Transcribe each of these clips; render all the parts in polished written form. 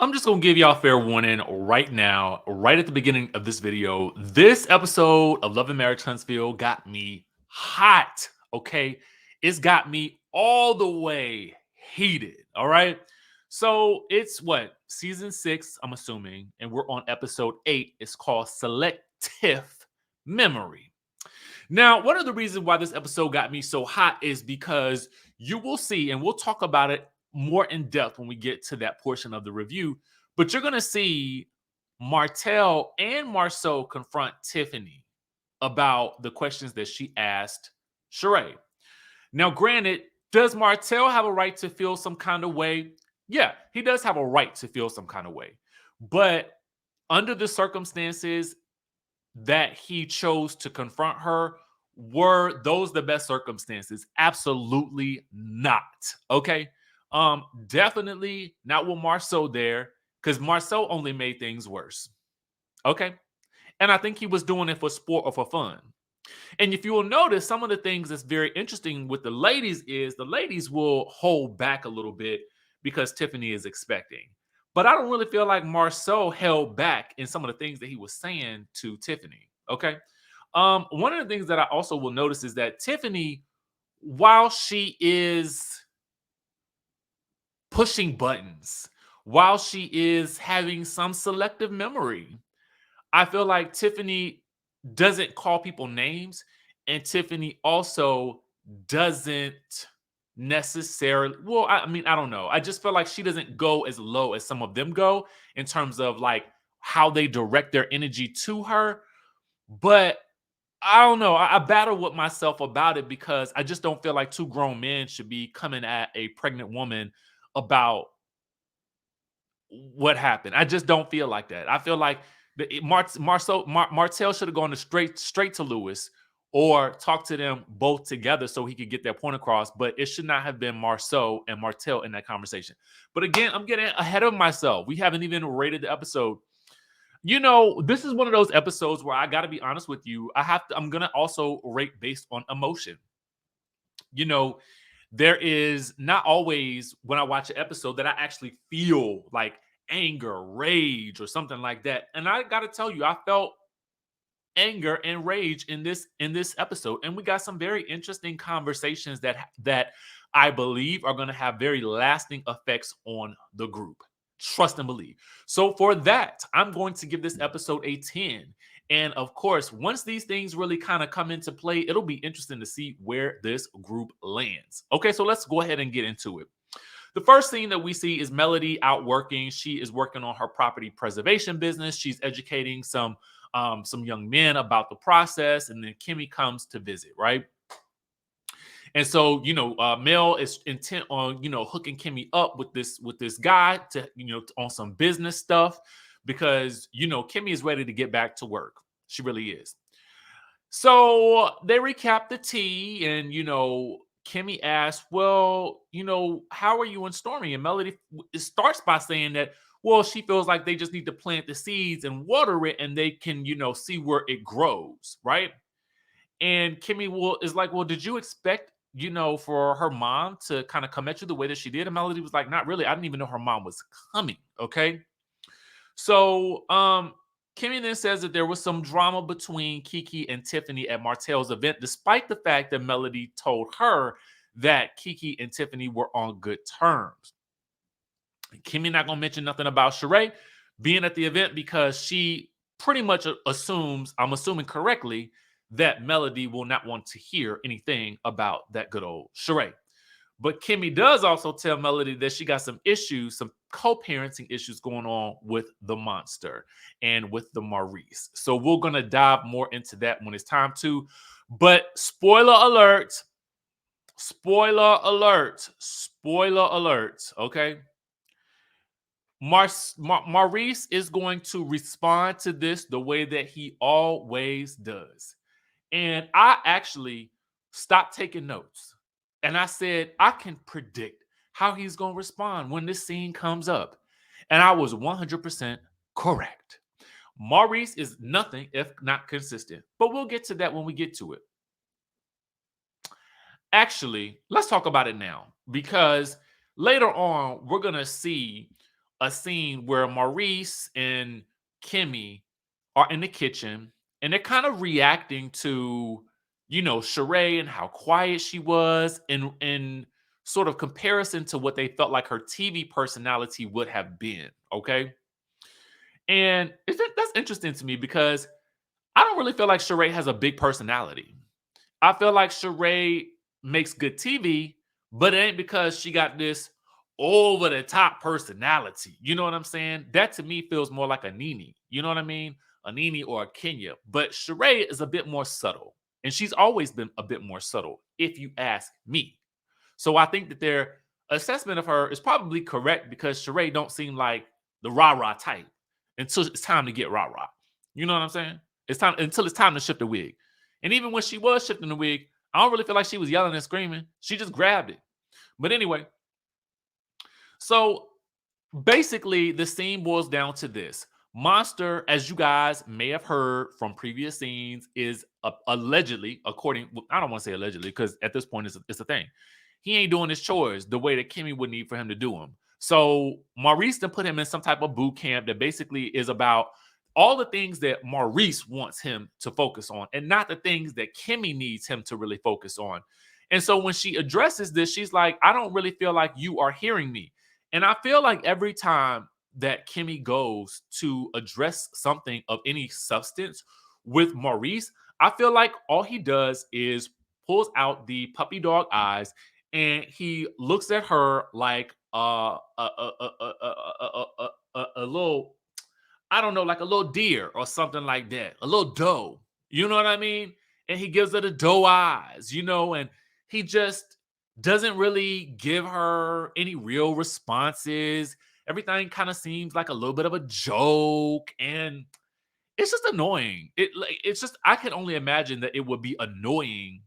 I'm just gonna give y'all fair warning right now, right at the beginning of this video. This episode of Love and Marriage Huntsville got me hot. Okay, it's got me all the way heated. All right, so it's what season 6, I'm assuming, and we're on episode 8. It's called Selective Memory. Now, one of the reasons why this episode got me so hot is because you will see, and we'll talk about it more in depth when we get to that portion of the review, but you're going to see Martell and Marcel confront Tiffany about the questions that she asked Sheree. Now, granted, does Martell have a right to feel some kind of way? Yeah, he does have a right to feel some kind of way. But under the circumstances, that he chose to confront her, were those the best circumstances? Absolutely not. Okay. Definitely not with Marceau there, because Marceau only made things worse. Okay. And I think he was doing it for sport or for fun. And if you will notice, some of the things that's very interesting with the ladies is the ladies will hold back a little bit because Tiffany is expecting. But I don't really feel like Marceau held back in some of the things that he was saying to Tiffany. Okay. One of the things that I also will notice is that Tiffany, while she is pushing buttons, while she is having some selective memory, I feel like Tiffany doesn't call people names, and Tiffany also doesn't necessarily. Well, I mean, I don't know. I just feel like she doesn't go as low as some of them go in terms of like how they direct their energy to her. But I don't know. I battle with myself about it because I just don't feel like two grown men should be coming at a pregnant woman about what happened. I just don't feel like that. I feel like Martell should have gone to straight to Lewis or talk to them both together so he could get their point across. But it should not have been Marceau and Martell in that conversation. But again, I'm getting ahead of myself. We haven't even rated the episode. You know, this is one of those episodes where I got to be honest with you. I'm gonna also rate based on emotion. You know, there is not always when I watch an episode that I actually feel like anger, rage, or something like that. And I got to tell you, I felt anger and rage in this episode, and we got some very interesting conversations that I believe are going to have very lasting effects on the group. Trust and believe. So for that, I'm going to give this episode a 10. And of course, once these things really kind of come into play, it'll be interesting to see where this group lands. Okay, so let's go ahead and get into it. The first thing that we see is Melody out working. She is working on her property preservation business. She's educating some young men about the process, and then Kimmy comes to visit, right? And so, Mel is intent on, hooking Kimmy up with this guy to, on some business stuff because, Kimmy is ready to get back to work. She really is. So they recap the tea, and, Kimmy asks, well, how are you and Stormy? And Melody starts by saying that, well, she feels like they just need to plant the seeds and water it, and they can, see where it grows, right? And Kimmy is like, well, did you expect, for her mom to kind of come at you the way that she did? And Melody was like, not really. I didn't even know her mom was coming. Okay. So Kimmy then says that there was some drama between Kiki and Tiffany at Martell's event, despite the fact that Melody told her that Kiki and Tiffany were on good terms. Kimmy not gonna mention nothing about Sheree being at the event because she pretty much assumes, I'm assuming correctly, that Melody will not want to hear anything about that good old Sheree. But Kimmy does also tell Melody that she got some issues, some co-parenting issues going on with the monster and with the Maurice. So we're going to dive more into that when it's time to. But spoiler alert, okay? Maurice is going to respond to this the way that he always does. And I actually stopped taking notes. And I said, I can predict how he's going to respond when this scene comes up. And I was 100% correct. Maurice is nothing if not consistent. But we'll get to that when we get to it. Actually, let's talk about it now because later on, we're going to see a scene where Maurice and Kimmy are in the kitchen and they're kind of reacting to, Sheree and how quiet she was in sort of comparison to what they felt like her TV personality would have been. Okay. And that's interesting to me because I don't really feel like Sheree has a big personality. I feel like Sheree makes good TV, but it ain't because she got this over the top personality. You know what I'm saying? That to me feels more like a Nene. You know what I mean? A Nene or a Kenya. But Sheree is a bit more subtle. And she's always been a bit more subtle, if you ask me. So I think that their assessment of her is probably correct because Sheree don't seem like the rah-rah type until it's time to get rah-rah. You know what I'm saying? It's time to shift the wig. And even when she was shifting the wig, I don't really feel like she was yelling and screaming. She just grabbed it. But anyway, so basically the scene boils down to this. Monster, as you guys may have heard from previous scenes, is allegedly, I don't want to say allegedly because at this point it's a thing. He ain't doing his chores the way that Kimmy would need for him to do them. So Maurice then put him in some type of boot camp that basically is about all the things that Maurice wants him to focus on and not the things that Kimmy needs him to really focus on. And so when she addresses this, she's like, I don't really feel like you are hearing me. And I feel like every time that Kimmy goes to address something of any substance with Maurice, I feel like all he does is pulls out the puppy dog eyes and he looks at her like a little, I don't know, like a little deer or something like that, a little doe. You know what I mean? And he gives her the doe eyes, and he just doesn't really give her any real responses. Everything kind of seems like a little bit of a joke, and it's just annoying. It's just I can only imagine that it would be annoying,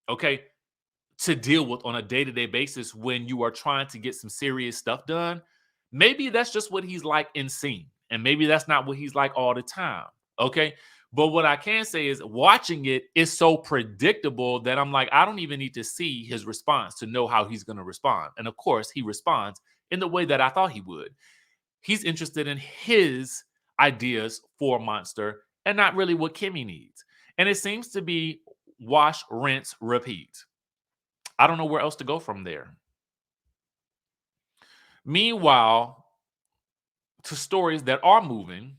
okay, to deal with on a day-to-day basis when you are trying to get some serious stuff done. Maybe that's just what he's like in scene, and maybe that's not what he's like all the time. Okay. But what I can say is watching it is so predictable that I'm like, I don't even need to see his response to know how he's going to respond. And of course, he responds in the way that I thought he would. He's interested in his ideas for Monster and not really what Kimmy needs. And it seems to be wash, rinse, repeat. I don't know where else to go from there. Meanwhile, to stories that are moving,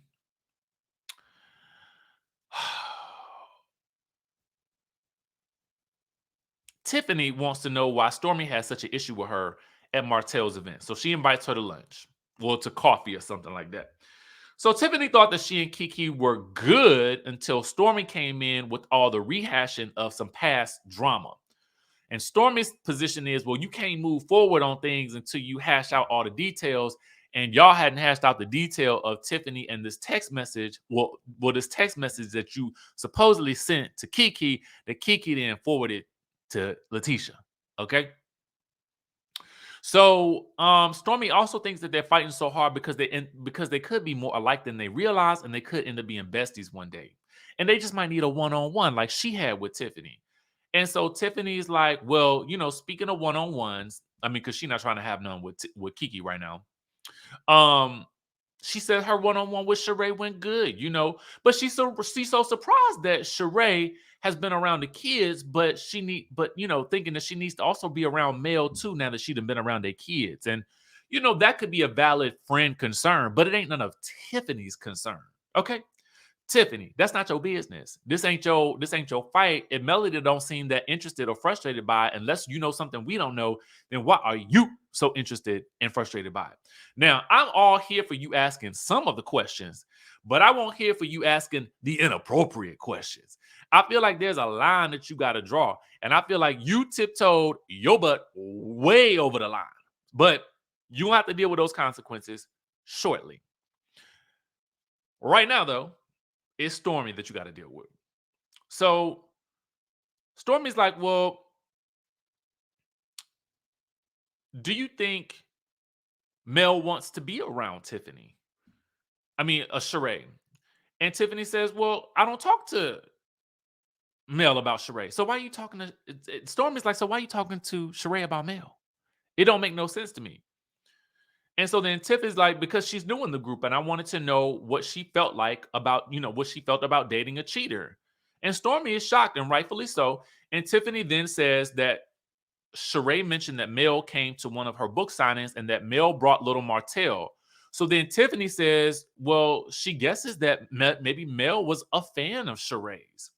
Tiffany wants to know why Stormy has such an issue with her at Martell's event. So she invites her to lunch, well, to coffee or something like that. So Tiffany thought that she and Kiki were good until Stormy came in with all the rehashing of some past drama. And Stormy's position is, well, you can't move forward on things until you hash out all the details. And y'all hadn't hashed out the detail of Tiffany and this text message. This text message that you supposedly sent to Kiki that Kiki then forwarded to Latisha. Okay. So Stormy also thinks that they're fighting so hard because they could be more alike than they realize, and they could end up being besties one day. And they just might need a one-on-one like she had with Tiffany. And so Tiffany's like, well, speaking of one-on-ones, I mean, because she's not trying to have none with Kiki right now. She said her one-on-one with Sheree went good, but she's so surprised that Sheree has been around the kids, but thinking that she needs to also be around Mel too now that she'd been around their kids. And that could be a valid friend concern, but it ain't none of Tiffany's concern. Okay. Tiffany, that's not your business. This ain't your fight. If Melody don't seem that interested or frustrated by it, unless you know something we don't know, then why are you so interested and frustrated by it? Now, I'm all here for you asking some of the questions, but I won't here for you asking the inappropriate questions. I feel like there's a line that you got to draw, and I feel like you tiptoed your butt way over the line. But you have to deal with those consequences shortly. Right now, though, it's Stormy that you got to deal with. So Stormy's like, well, do you think Mel wants to be around Tiffany? I mean, Sheree. And Tiffany says, well, I don't talk to Mel about Sheree. So why are you talking to Stormy's like, so why are you talking to Sheree about Mel? It don't make no sense to me. And so then Tiff is like, because she's new in the group, and I wanted to know what she felt like about, what she felt about dating a cheater. And Stormy is shocked, and rightfully so. And Tiffany then says that Sheree mentioned that Mel came to one of her book signings and that Mel brought little Martell. So then Tiffany says, well, she guesses that maybe Mel was a fan of Sheree's.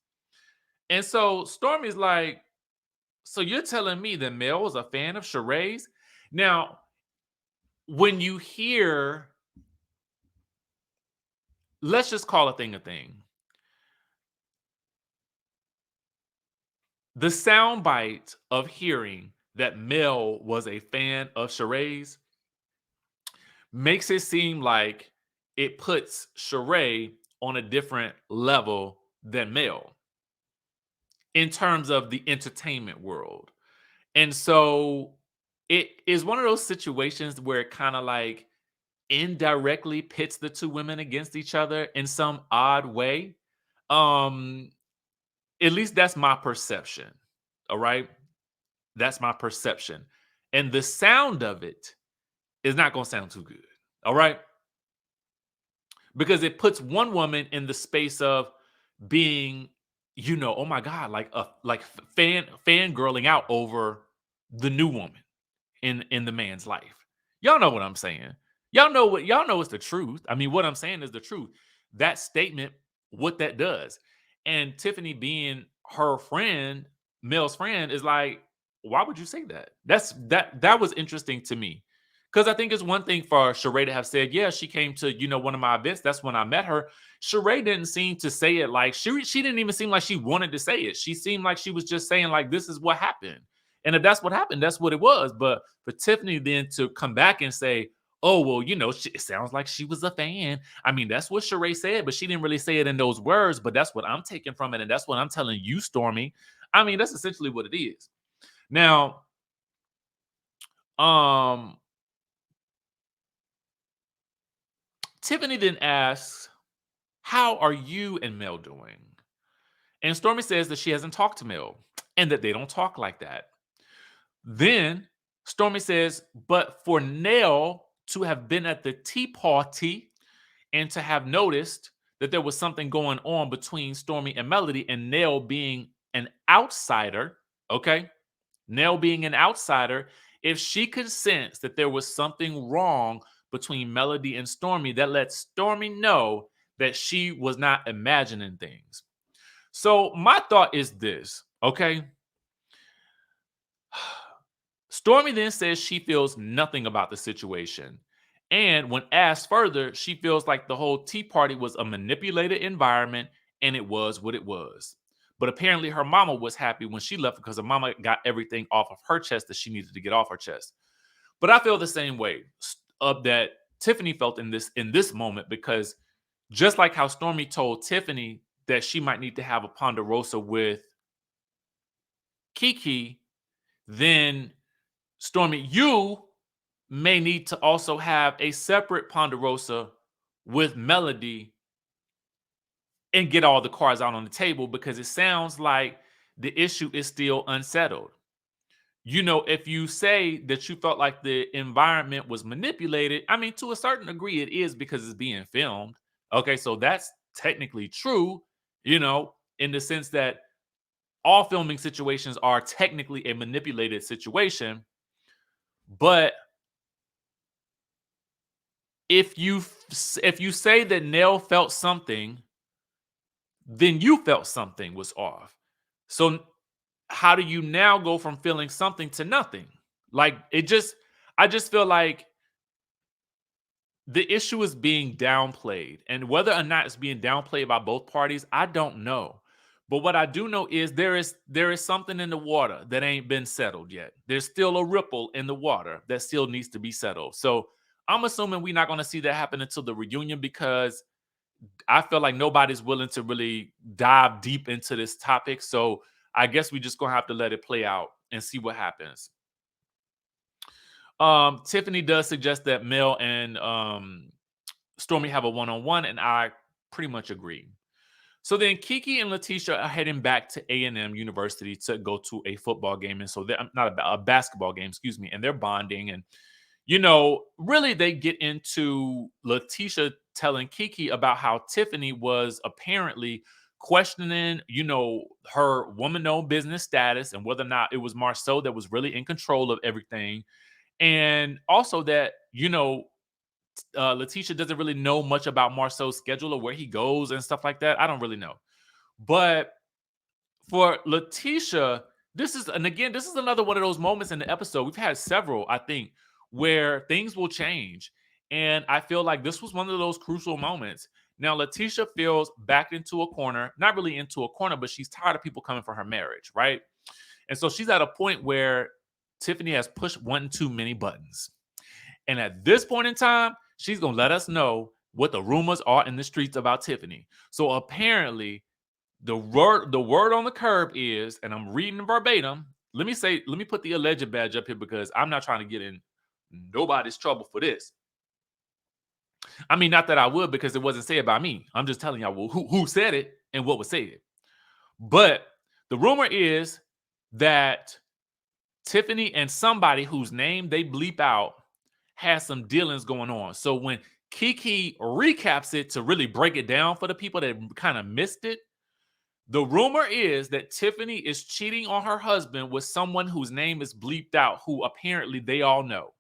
And so Stormy's like, so you're telling me that Mel was a fan of Sheree's? Now, when you hear, let's just call a thing a thing. The soundbite of hearing that Mel was a fan of Sheree's makes it seem like it puts Sheree on a different level than Mel in terms of the entertainment world. And so it is one of those situations where it kind of like indirectly pits the two women against each other in some odd way. Um, at least that's my perception. All right. That's my perception. And the sound of it is not going to sound too good. All right. Because it puts one woman in the space of being, oh my God, like fangirling out over the new woman in the man's life. Y'all know what I'm saying. Y'all know it's the truth. I mean, what I'm saying is the truth. That statement, what that does. And Tiffany being her friend, Mel's friend, is like, why would you say that? That was interesting to me. Because I think it's one thing for Sheree to have said, yeah, she came to, one of my events. That's when I met her. Sheree didn't seem to say it like she didn't even seem like she wanted to say it. She seemed like she was just saying, like, this is what happened. And if that's what happened, that's what it was. But for Tiffany then to come back and say, oh, well, it sounds like she was a fan. I mean, that's what Sheree said, but she didn't really say it in those words. But that's what I'm taking from it. And that's what I'm telling you, Stormy. I mean, that's essentially what it is. Now, Tiffany then asks, how are you and Mel doing? And Stormy says that she hasn't talked to Mel and that they don't talk like that. Then Stormy says, but for Nell to have been at the tea party and to have noticed that there was something going on between Stormy and Melody, and Nell being an outsider, okay? Nell being an outsider, if she could sense that there was something wrong between Melody and Stormy, that lets Stormy know that she was not imagining things. So my thought is this, okay? Stormy then says she feels nothing about the situation. And when asked further, she feels like the whole tea party was a manipulated environment and it was what it was. But apparently her mama was happy when she left because her mama got everything off of her chest that she needed to get off her chest. But I feel the same way of that Tiffany felt in this moment, because just like how Stormy told Tiffany that she might need to have a ponderosa with Kiki, then Stormy, you may need to also have a separate ponderosa with Melody and get all the cards out on the table, because it sounds like the issue is still unsettled. If you say that you felt like the environment was manipulated, I mean, to a certain degree, it is because it's being filmed. Okay, so that's technically true, in the sense that all filming situations are technically a manipulated situation. But if you say that Nell felt something, then you felt something was off. So how do you now go from feeling something to nothing? Like I just feel like the issue is being downplayed, and whether or not it's being downplayed by both parties, I don't know. But what I do know is there is something in the water that ain't been settled yet. There's still a ripple in the water that still needs to be settled. So I'm assuming we're not going to see that happen until the reunion, because I feel like nobody's willing to really dive deep into this topic. So I guess we just gonna have to let it play out and see what happens. Tiffany does suggest that Mel and Stormy have a one-on-one, and I pretty much agree. So then Kiki and Latisha are heading back to A&M University to go to a football game. And so they're not a basketball game, excuse me. And they're bonding. And, really they get into Latisha telling Kiki about how Tiffany was apparently questioning, her woman-owned business status and whether or not it was Marceau that was really in control of everything. And also that, Latisha doesn't really know much about Marceau's schedule or where he goes and stuff like that. I don't really know. But for Latisha, this is another one of those moments in the episode. We've had several, I think, where things will change. And I feel like this was one of those crucial moments. Now, Latisha feels backed into a corner, not really into a corner, but she's tired of people coming for her marriage, right? And so she's at a point where Tiffany has pushed one too many buttons. And at this point in time, she's going to let us know what the rumors are in the streets about Tiffany. So apparently, the word on the curb is, and I'm reading verbatim. Let me put the alleged badge up here because I'm not trying to get in nobody's trouble for this. I mean, not that I would because it wasn't said by me. I'm just telling y'all who said it and what was said. But the rumor is that Tiffany and somebody whose name they bleep out has some dealings going on. So when Kiki recaps it to really break it down for the people that kind of missed it, the rumor is that Tiffany is cheating on her husband with someone whose name is bleeped out, who apparently they all know.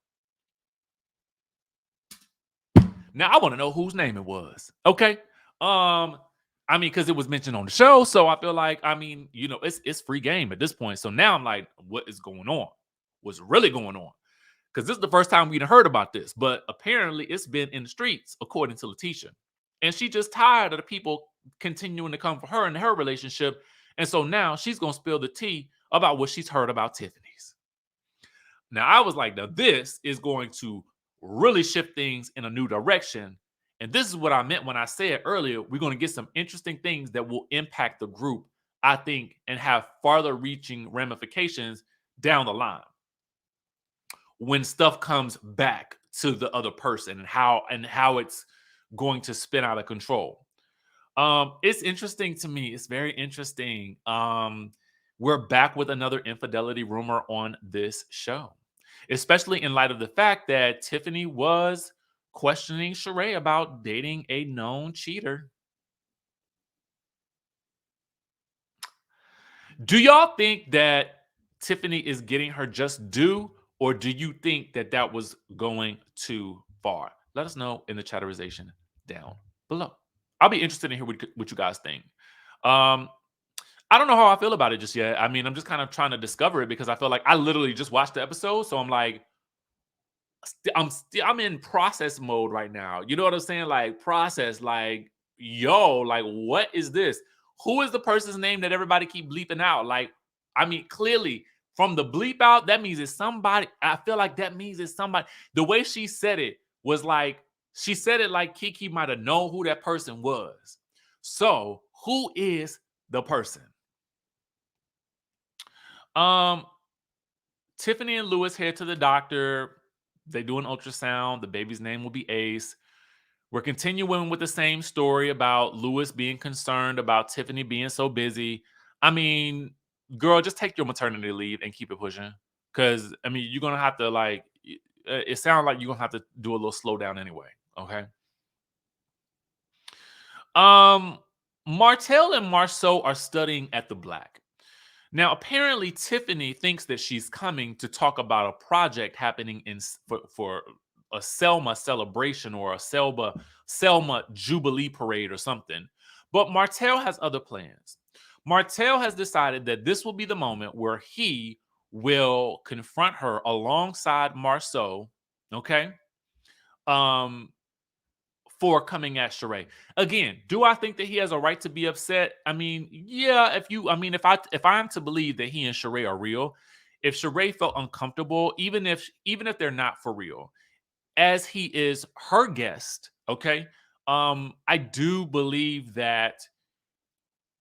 Now I want to know whose name it was. Okay. I mean, because it was mentioned on the show, so I feel like, it's free game at this point. So now I'm like, what is going on? What's really going on? Because this is the first time we'd heard about this, but apparently it's been in the streets, according to Latisha. And she just tired of the people continuing to come for her in her relationship. And so now she's going to spill the tea about what she's heard about Tiffany's. Now, I was like, now this is going to really shift things in a new direction. And this is what I meant when I said earlier, we're going to get some interesting things that will impact the group, I think, and have farther reaching ramifications down the line when stuff comes back to the other person and how it's going to spin out of control. It's interesting to me. It's very interesting. We're back with another infidelity rumor on this show, especially in light of the fact that Tiffany was questioning Sheree about dating a known cheater. Do y'all think that Tiffany is getting her just due, or do you think that that was going too far? Let us know in the chatterization down below. I'll be interested in hear what you guys think. I don't know how I feel about it just yet. I mean, I'm just kind of trying to discover it because I feel like I literally just watched the episode, so I'm like, I'm in process mode right now. You know what I'm saying? Like process, like like what is this? Who is the person's name that everybody keep bleeping out? Like, I mean, clearly from the bleep out, that means it's somebody. I feel like that means it's somebody. The way she said it was like she said it like Kiki might have known who that person was. So who is the person? Tiffany and Lewis head to the doctor. They do an ultrasound. The baby's name will be Ace. We're continuing with the same story about Lewis being concerned about Tiffany being so busy. I mean, girl, just take your maternity leave and keep it pushing. Because, I mean, you're going to have to, like, it sounds like you're going to have to do a little slowdown anyway. Okay. Martell and Marcel are studying at the Black. Now, apparently, Tiffany thinks that she's coming to talk about a project happening for a Selma celebration or a Selma Jubilee parade or something. But Martell has other plans. Martell has decided that this will be the moment where he will confront her alongside Marceau, okay? For coming at Sheree. Again, do I think that he has a right to be upset? I mean, yeah, if I'm to believe that he and Sheree are real, if Sheree felt uncomfortable, even if they're not for real, as he is her guest, okay? I do believe that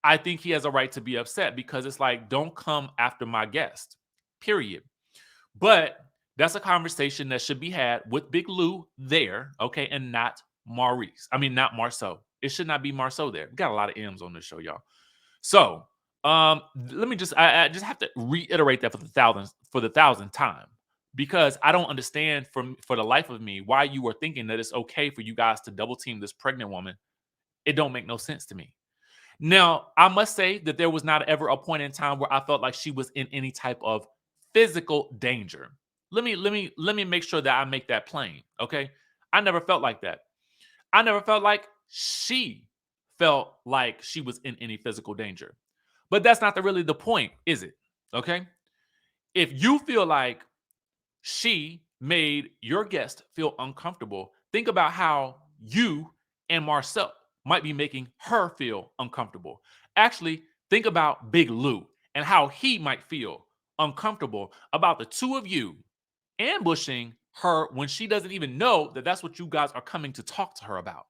I think he has a right to be upset because it's like, don't come after my guest. Period. But that's a conversation that should be had with Big Lou there, okay, and not not Marceau. It should not be Marceau there. We got a lot of M's on this show, y'all. So, let me just I just have to reiterate that for the thousandth time. because I don't understand for the life of me why you are thinking that it's okay for you guys to double team this pregnant woman. It don't make no sense to me. Now, I must say that there was not ever a point in time where I felt like she was in any type of physical danger. Let me make sure that I make that plain, okay? I never felt like that. I never felt like she felt like she was in any physical danger. But that's not really the point, is it? Okay? If you feel like she made your guest feel uncomfortable, think about how you and Marcel might be making her feel uncomfortable. Actually, think about Big Lou and how he might feel uncomfortable about the two of you ambushing her when she doesn't even know that that's what you guys are coming to talk to her about.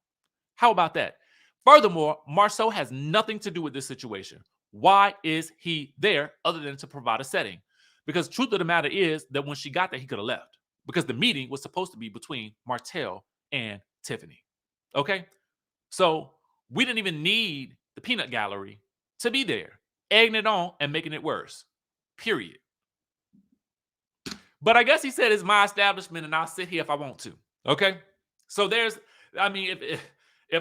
How about that? Furthermore, Marceau has nothing to do with this situation. Why is he there other than to provide a setting? Because truth of the matter is that when she got there, he could have left because the meeting was supposed to be between Martell and Tiffany. Okay? So we didn't even need the peanut gallery to be there, egging it on and making it worse. Period. But I guess he said it's my establishment and I'll sit here if I want to. Okay? So if I'm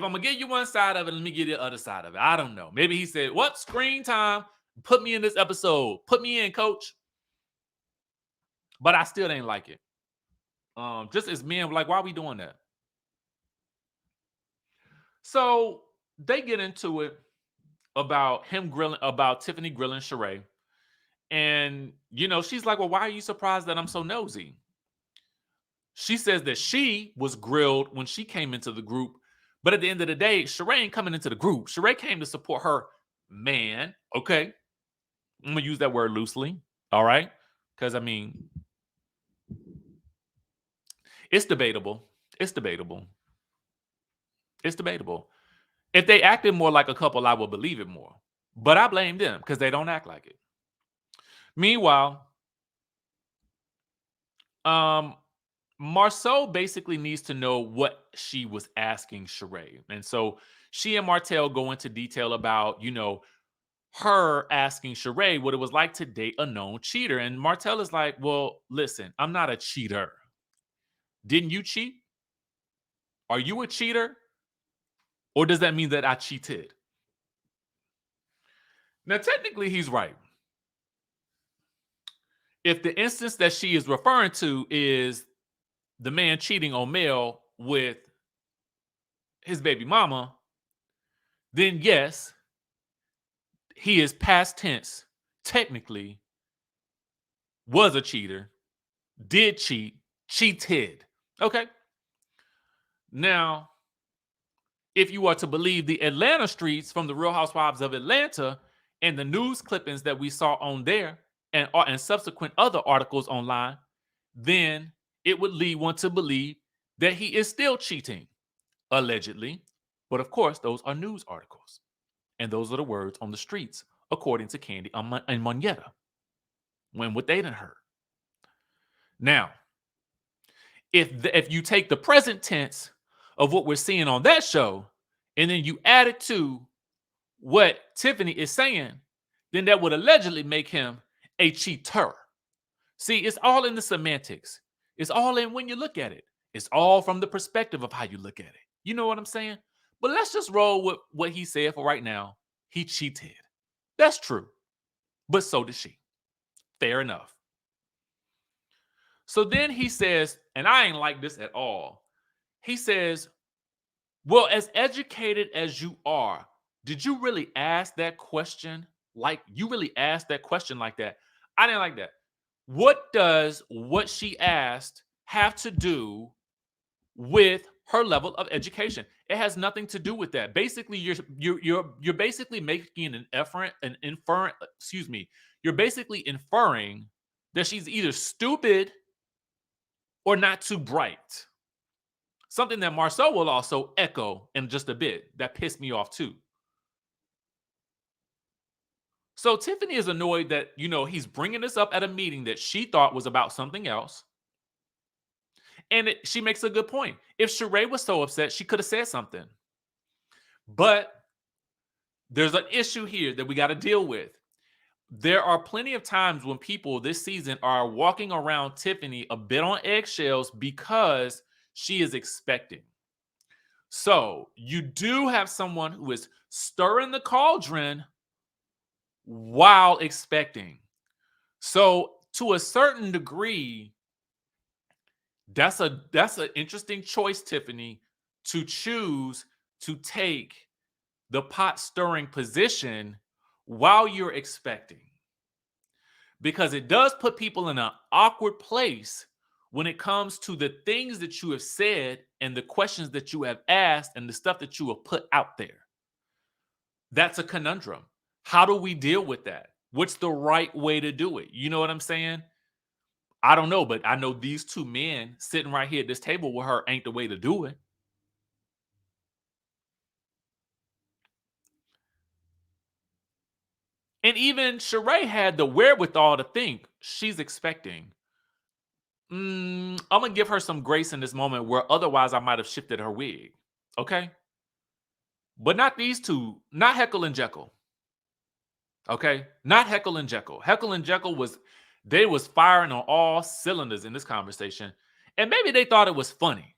gonna give you one side of it, let me give you the other side of it. I don't know. Maybe he said, "What screen time? Put me in this episode. Put me in, coach." But I still didn't like it. Just as men, like, why are we doing that? So they get into it about Tiffany grilling Sheree. And she's like, "Well, why are you surprised that I'm so nosy?" She says that she was grilled when she came into the group. But at the end of the day, Sheree ain't coming into the group. Sheree came to support her man. Okay. I'm going to use that word loosely. All right. Because, it's debatable. It's debatable. It's debatable. If they acted more like a couple, I would believe it more. But I blame them because they don't act like it. Meanwhile, Marceau basically needs to know what she was asking Sheree. And so she and Martell go into detail about, her asking Sheree what it was like to date a known cheater. And Martell is like, "Well, listen, I'm not a cheater. Didn't you cheat? Are you a cheater? Or does that mean that I cheated?" Now, technically, he's right. If the instance that she is referring to is the man cheating on Mel with his baby mama, then yes, he is past tense, technically was a cheater, did cheat, cheated. Okay. Now, if you are to believe the Atlanta streets from the Real Housewives of Atlanta and the news clippings that we saw on there and subsequent other articles online, then it would lead one to believe that he is still cheating, allegedly. But of course, those are news articles. And those are the words on the streets, according to Candy and Moneta, when what they done heard. Now, if you take the present tense of what we're seeing on that show, and then you add it to what Tiffany is saying, then that would allegedly make him a cheater. See, it's all in the semantics. It's all in when you look at it. It's all from the perspective of how you look at it. You know what I'm saying? But let's just roll with what he said for right now. He cheated. That's true. But so did she. Fair enough. So then he says, and I ain't like this at all. He says, "Well, as educated as you are, did you really ask that question? Like, you really asked that question like that?" I didn't like that. What does what she asked have to do with her level of education? It has nothing to do with that. Basically, you're basically making you're basically inferring that she's either stupid or not too bright. Something that Marceau will also echo in just a bit. That pissed me off too. So Tiffany is annoyed that, he's bringing this up at a meeting that she thought was about something else. And she makes a good point. If Sheree was so upset, she could have said something. But there's an issue here that we got to deal with. there are plenty of times when people this season are walking around Tiffany a bit on eggshells because she is expecting. So you do have someone who is stirring the cauldron while expecting. So to a certain degree, that's an interesting choice, Tiffany, to choose to take the pot stirring position while you're expecting. Because it does put people in an awkward place when it comes to the things that you have said and the questions that you have asked and the stuff that you have put out there. That's a conundrum. How do we deal with that? What's the right way to do it? You know what I'm saying? I don't know, but I know these two men sitting right here at this table with her ain't the way to do it. And even Sheree had the wherewithal to think she's expecting. I'm gonna give her some grace in this moment where otherwise I might have shifted her wig. Okay. But not these two, not Heckle and Jekyll. Okay. Not Heckle and Jekyll. Heckle and Jekyll they was firing on all cylinders in this conversation. And maybe they thought it was funny.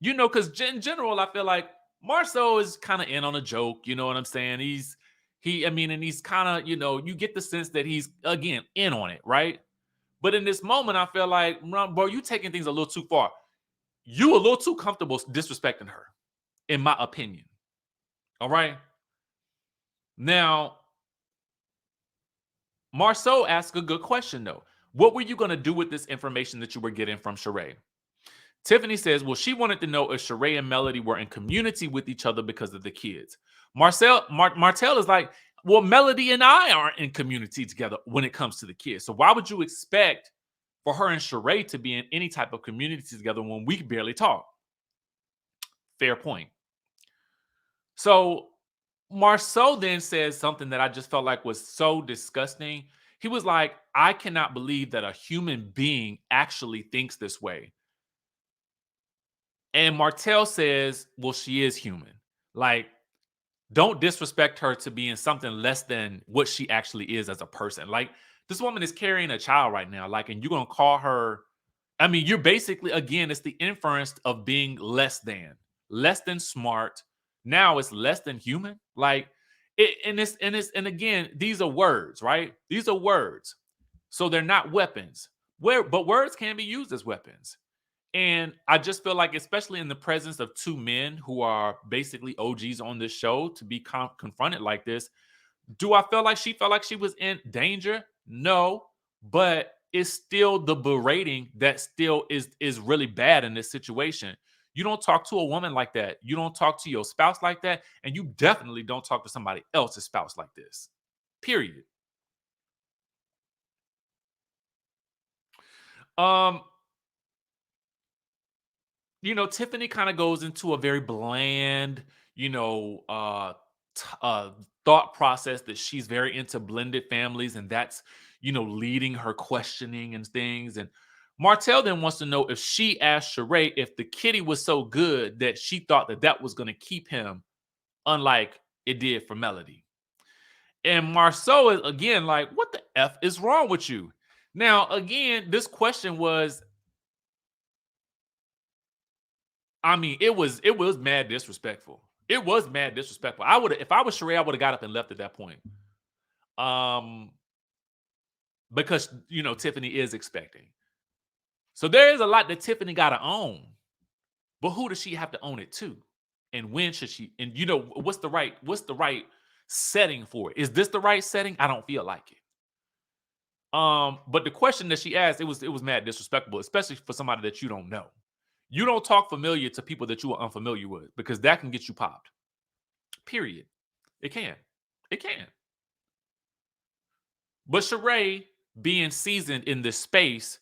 You know, because in general, I feel like Marcel is kind of in on a joke. You know what I'm saying? And he's kind of, you get the sense that he's again in on it, right? But in this moment, I feel like, bro, you taking things a little too far. You a little too comfortable disrespecting her, in my opinion. All right. Now, Marceau asked a good question though. What were you going to do with this information that you were getting from Sheree? Tiffany says, well, she wanted to know if Sheree and Melody were in community with each other because of the kids. Martell is like, well, Melody and I aren't in community together when it comes to the kids. So why would you expect for her and Sheree to be in any type of community together when we barely talk? Fair point. So Marceau then says something that I just felt like was so disgusting. He was like, I cannot believe that a human being actually thinks this way. And Martell says, well, she is human. Like, don't disrespect her to being something less than what she actually is as a person. Like, this woman is carrying a child right now. Like, and you're going to call her, I mean, you're basically, again, it's the inference of being less than smart. Now it's less than human. Like, and again, these are words, right? These are words. So they're not weapons. But words can be used as weapons. And I just feel like, especially in the presence of two men who are basically OGs on this show, to be confronted like this, do I feel like she felt like she was in danger? No, but it's still the berating that still is really bad in this situation. You don't talk to a woman like that. You don't talk to your spouse like that, and you definitely don't talk to somebody else's spouse like this. Period. Um, Tiffany kind of goes into a very bland, you know, uh, thought process that she's very into blended families, and that's, leading her questioning and things. And Martell then wants to know if she asked Sheree if the kitty was so good that she thought that that was going to keep him, unlike it did for Melody. And Marceau is again like, what the F is wrong with you? Now, again, this question was, I mean, it was mad disrespectful. It was mad disrespectful. I would, if I was Sheree, I would have got up and left at that point. Um, because Tiffany is expecting. So there is a lot that Tiffany got to own. But who does she have to own it to? And when should she? And what's the right setting for it? Is this the right setting? I don't feel like it. But the question that she asked, it was mad disrespectful, especially for somebody that you don't know. You don't talk familiar to people that you are unfamiliar with, because that can get you popped. Period. It can. It can. But Sheree, being seasoned in this space,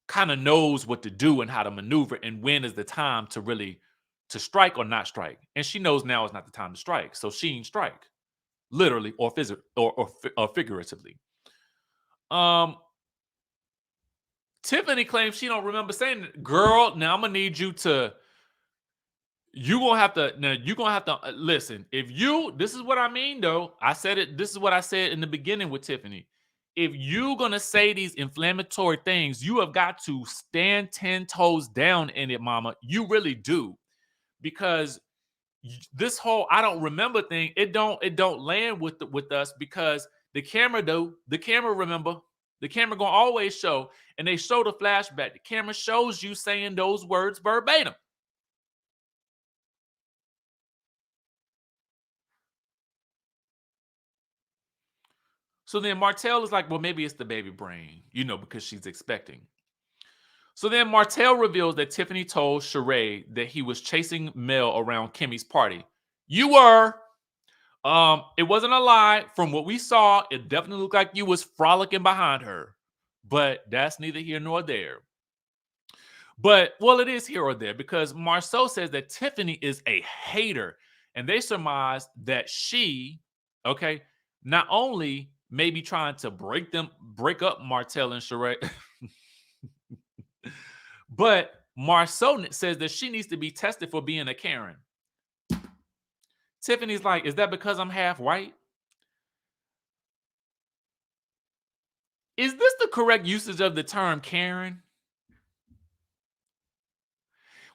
kind of knows what to do and how to maneuver and when is the time to really to strike or not strike. And she knows now is not the time to strike. So she ain't strike, literally or or figuratively. Um, Tiffany claims she don't remember saying it. Girl, now I'm gonna need you to You gonna have to now. You gonna have to listen. If you, this is what I mean, though. I said it. This is what I said in the beginning with Tiffany. If you gonna say these inflammatory things, you have got to stand 10 toes down in it, Mama. You really do, because this whole "I don't remember" thing, it don't land with us, because the camera do. The camera remember. The camera gonna always show, and they show the flashback. The camera shows you saying those words verbatim. So then Martell is like, well, maybe it's the baby brain, because she's expecting. So then Martell reveals that Tiffany told Sheree that he was chasing Mel around Kimmy's party. You were. It wasn't a lie. From what we saw, it definitely looked like you was frolicking behind her. But that's neither here nor there. But, well, it is here or there, because Marceau says that Tiffany is a hater. And they surmise that she, okay, not only may be trying to break up Martell and Sheree, but Marceau says that she needs to be tested for being a Karen. Tiffany's like, is that because I'm half white? Is this the correct usage of the term Karen?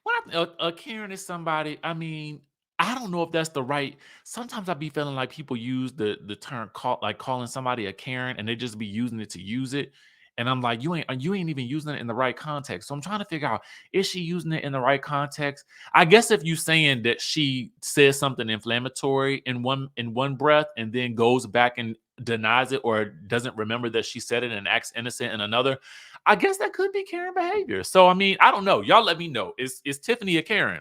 When a Karen is somebody, I mean, I don't know if that's the right. Sometimes I be feeling like people use the term calling somebody a Karen, and they just be using it to use it. And I'm like, you ain't even using it in the right context. So I'm trying to figure out, is she using it in the right context? I guess if you saying that she says something inflammatory in one breath and then goes back and denies it, or doesn't remember that she said it and acts innocent in another, I guess that could be Karen behavior. So I mean, I don't know. Y'all let me know. Is Tiffany a Karen?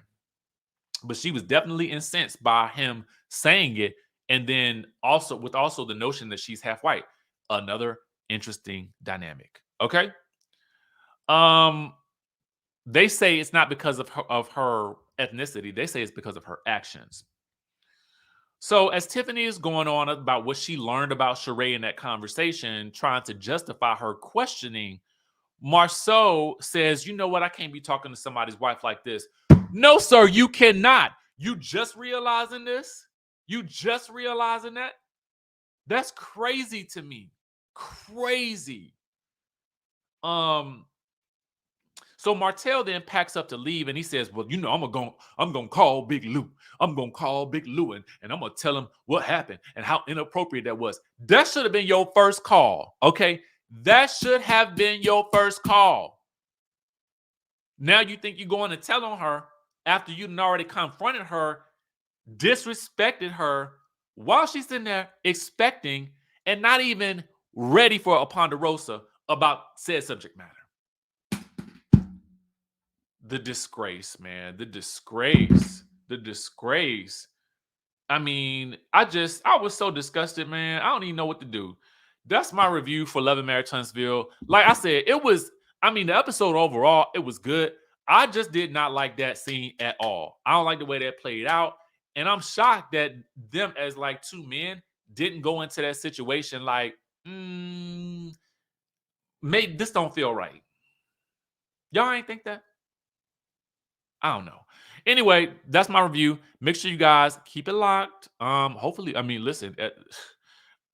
But she was definitely incensed by him saying it, and then also the notion that she's half white. Another interesting dynamic. Okay. Um, they say it's not because of her ethnicity. They say it's because of her actions. So as Tiffany is going on about what she learned about Sheree in that conversation, trying to justify her questioning, Marceau says, you know what? I can't be talking to somebody's wife like this. No, sir, you cannot. You just realizing this? You just realizing that? That's crazy to me. Crazy. Um, so Martell then packs up to leave, and he says, well, I'm gonna call Big Lou. I'm gonna call Big Lou, and I'm gonna tell him what happened and how inappropriate that was. That should have been your first call. Okay. That should have been your first call. Now you think you're going to tell on her after you already confronted her, disrespected her, while she's sitting there expecting and not even ready for a ponderosa about said subject matter. The disgrace, man. The disgrace. The disgrace. I mean, I was so disgusted, man. I don't even know what to do. That's my review for Love and Marriage Huntsville. Like I said, the episode overall, it was good. I just did not like that scene at all. I don't like the way that played out. And I'm shocked that them, as like two men, didn't go into that situation like, maybe this don't feel right. Y'all ain't think that? I don't know. Anyway, that's my review. Make sure you guys keep it locked. Hopefully, I mean, listen,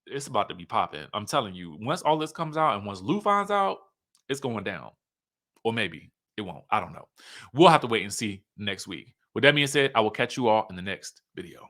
it's about to be popping. I'm telling you, once all this comes out and once Lou finds out, it's going down. Or maybe it won't. I don't know. We'll have to wait and see next week. With that being said, I will catch you all in the next video.